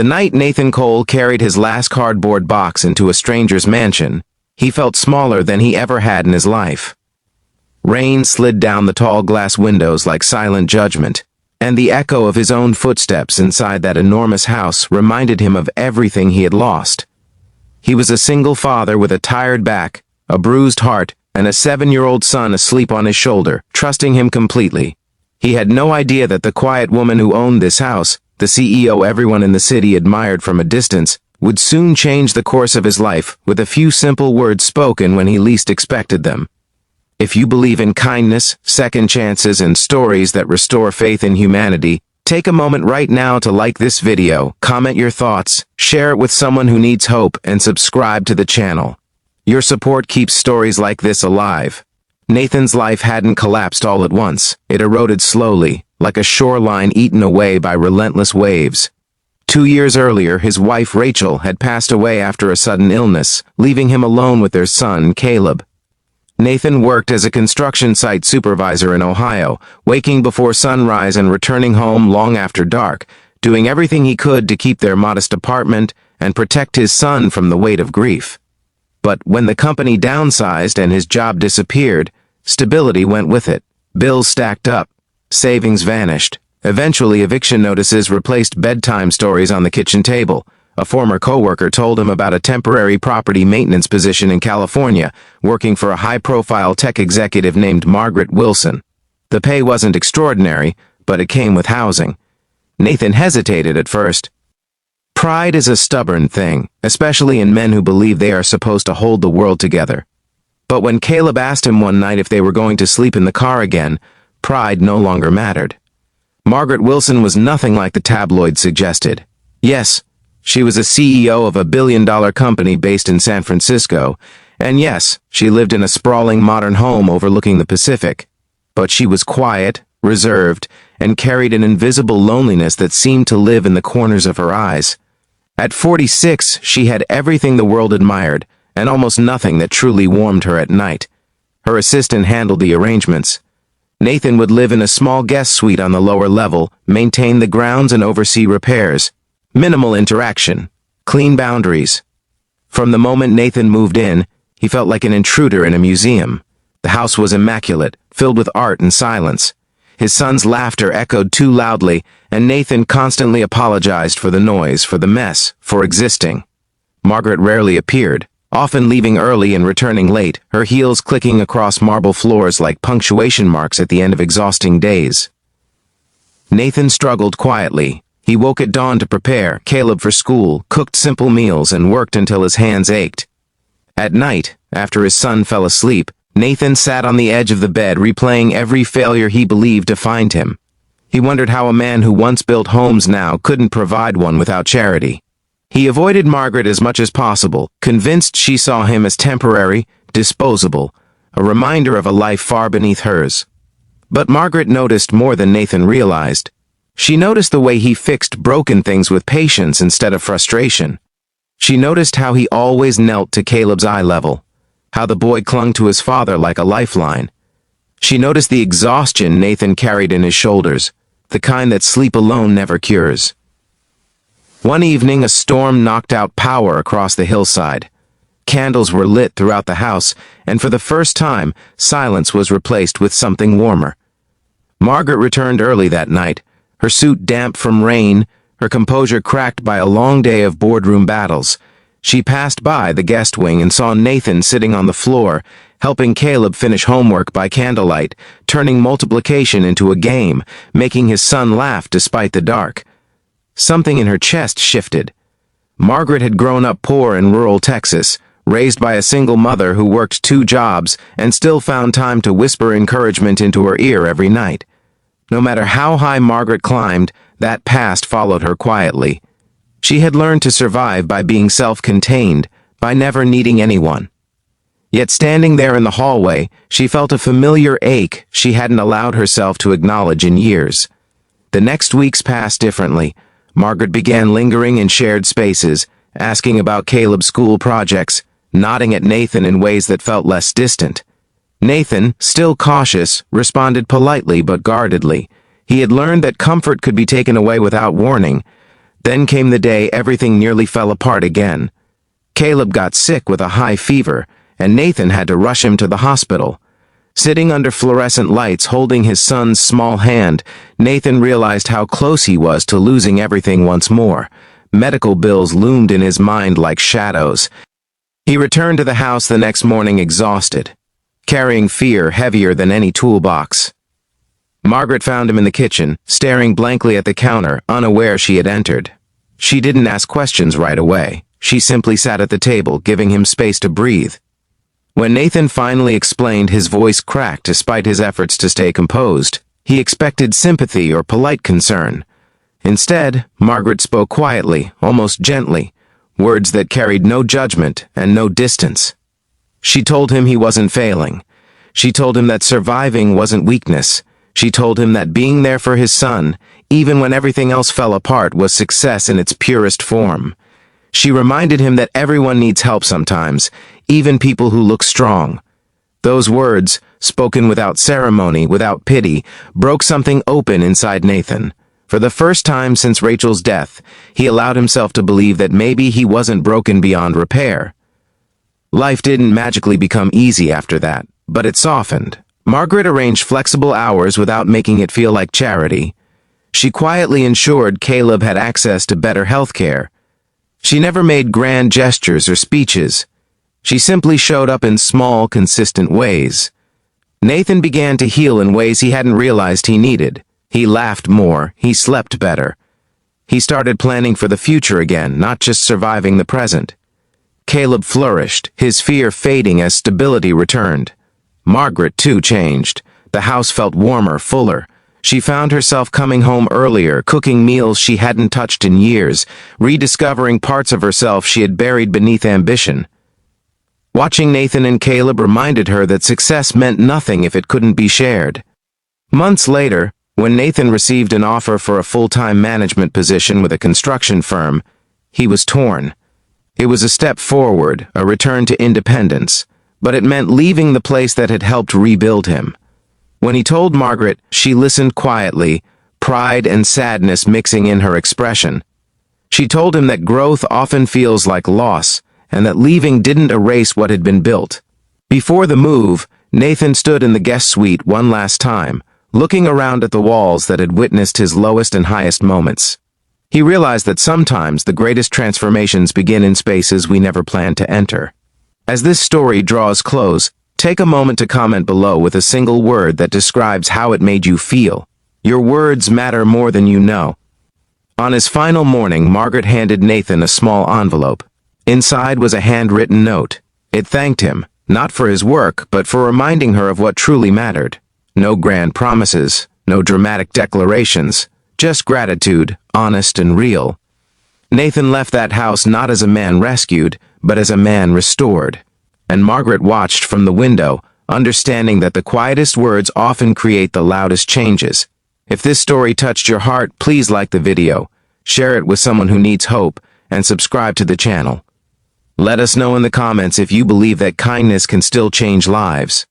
The night Nathan Cole carried his last cardboard box into a stranger's mansion, he felt smaller than he ever had in his life. Rain slid down the tall glass windows like silent judgment, and the echo of his own footsteps inside that enormous house reminded him of everything he had lost. He was a single father with a tired back, a bruised heart, and a 7-year-old son asleep on his shoulder, trusting him completely. He had no idea that the quiet woman who owned this house, the CEO everyone in the city admired from a distance, would soon change the course of his life with a few simple words spoken when he least expected them. If you believe in kindness, second chances, and stories that restore faith in humanity, take a moment right now to like this video, comment your thoughts, share it with someone who needs hope, and subscribe to the channel. Your support keeps stories like this alive. Nathan's life hadn't collapsed all at once. It eroded slowly, like a shoreline eaten away by relentless waves. 2 years earlier, his wife Rachel had passed away after a sudden illness, leaving him alone with their son, Caleb. Nathan worked as a construction site supervisor in Ohio, waking before sunrise and returning home long after dark, doing everything he could to keep their modest apartment and protect his son from the weight of grief. But when the company downsized and his job disappeared, stability went with it. Bills stacked up. Savings vanished. Eventually, eviction notices replaced bedtime stories on the kitchen table. A former coworker told him about a temporary property maintenance position in California, working for a high-profile tech executive named Margaret Wilson. The pay wasn't extraordinary, but it came with housing. Nathan hesitated at first. Pride is a stubborn thing, especially in men who believe they are supposed to hold the world together. But when Caleb asked him one night if they were going to sleep in the car again, pride no longer mattered. Margaret Wilson was nothing like the tabloids suggested. Yes, she was a CEO of a billion-dollar company based in San Francisco, and yes, she lived in a sprawling modern home overlooking the Pacific. But she was quiet, reserved, and carried an invisible loneliness that seemed to live in the corners of her eyes. At 46, she had everything the world admired, and almost nothing that truly warmed her at night. Her assistant handled the arrangements. Nathan would live in a small guest suite on the lower level, maintain the grounds and oversee repairs. Minimal interaction. Clean boundaries. From the moment Nathan moved in, he felt like an intruder in a museum. The house was immaculate, filled with art and silence. His son's laughter echoed too loudly, and Nathan constantly apologized for the noise, for the mess, for existing. Margaret rarely appeared, often leaving early and returning late, her heels clicking across marble floors like punctuation marks at the end of exhausting days. Nathan struggled quietly. He woke at dawn to prepare Caleb for school, cooked simple meals, and worked until his hands ached. At night, after his son fell asleep, Nathan sat on the edge of the bed replaying every failure he believed defined him. He wondered how a man who once built homes now couldn't provide one without charity. He avoided Margaret as much as possible, convinced she saw him as temporary, disposable, a reminder of a life far beneath hers. But Margaret noticed more than Nathan realized. She noticed the way he fixed broken things with patience instead of frustration. She noticed how he always knelt to Caleb's eye level, how the boy clung to his father like a lifeline. She noticed the exhaustion Nathan carried in his shoulders, the kind that sleep alone never cures. One evening, a storm knocked out power across the hillside. Candles were lit throughout the house, and for the first time, silence was replaced with something warmer. Margaret returned early that night, her suit damp from rain, her composure cracked by a long day of boardroom battles. She passed by the guest wing and saw Nathan sitting on the floor, helping Caleb finish homework by candlelight, turning multiplication into a game, making his son laugh despite the dark. Something in her chest shifted. Margaret had grown up poor in rural Texas, raised by a single mother who worked 2 jobs and still found time to whisper encouragement into her ear every night. No matter how high Margaret climbed, that past followed her quietly. She had learned to survive by being self-contained, by never needing anyone. Yet standing there in the hallway, she felt a familiar ache she hadn't allowed herself to acknowledge in years. The next weeks passed differently. Margaret began lingering in shared spaces, asking about Caleb's school projects, nodding at Nathan in ways that felt less distant. Nathan, still cautious, responded politely but guardedly. He had learned that comfort could be taken away without warning. Then came the day everything nearly fell apart again. Caleb got sick with a high fever, and Nathan had to rush him to the hospital. Sitting under fluorescent lights holding his son's small hand, Nathan realized how close he was to losing everything once more. Medical bills loomed in his mind like shadows. He returned to the house the next morning exhausted, carrying fear heavier than any toolbox. Margaret found him in the kitchen, staring blankly at the counter, unaware she had entered. She didn't ask questions right away. She simply sat at the table, giving him space to breathe. When Nathan finally explained, his voice cracked despite his efforts to stay composed. He expected sympathy or polite concern. Instead, Margaret spoke quietly, almost gently, words that carried no judgment and no distance. She told him he wasn't failing. She told him that surviving wasn't weakness. She told him that being there for his son, even when everything else fell apart, was success in its purest form. She reminded him that everyone needs help sometimes, even people who look strong. Those words, spoken without ceremony, without pity, broke something open inside Nathan. For the first time since Rachel's death, he allowed himself to believe that maybe he wasn't broken beyond repair. Life didn't magically become easy after that, but it softened. Margaret arranged flexible hours without making it feel like charity. She quietly ensured Caleb had access to better health care. She never made grand gestures or speeches. She simply showed up in small, consistent ways. Nathan began to heal in ways he hadn't realized he needed. He laughed more, he slept better. He started planning for the future again, not just surviving the present. Caleb flourished, his fear fading as stability returned. Margaret, too, changed. The house felt warmer, fuller. She found herself coming home earlier, cooking meals she hadn't touched in years, rediscovering parts of herself she had buried beneath ambition. Watching Nathan and Caleb reminded her that success meant nothing if it couldn't be shared. Months later, when Nathan received an offer for a full-time management position with a construction firm, he was torn. It was a step forward, a return to independence, but it meant leaving the place that had helped rebuild him. When he told Margaret, she listened quietly, pride and sadness mixing in her expression. She told him that growth often feels like loss, and that leaving didn't erase what had been built. Before the move, Nathan stood in the guest suite one last time, looking around at the walls that had witnessed his lowest and highest moments. He realized that sometimes the greatest transformations begin in spaces we never planned to enter. As this story draws close, take a moment to comment below with a single word that describes how it made you feel. Your words matter more than you know. On his final morning, Margaret handed Nathan a small envelope. Inside was a handwritten note. It thanked him, not for his work, but for reminding her of what truly mattered. No grand promises, no dramatic declarations, just gratitude, honest and real. Nathan left that house not as a man rescued, but as a man restored. And Margaret watched from the window, understanding that the quietest words often create the loudest changes. If this story touched your heart, please like the video, share it with someone who needs hope, and subscribe to the channel. Let us know in the comments if you believe that kindness can still change lives.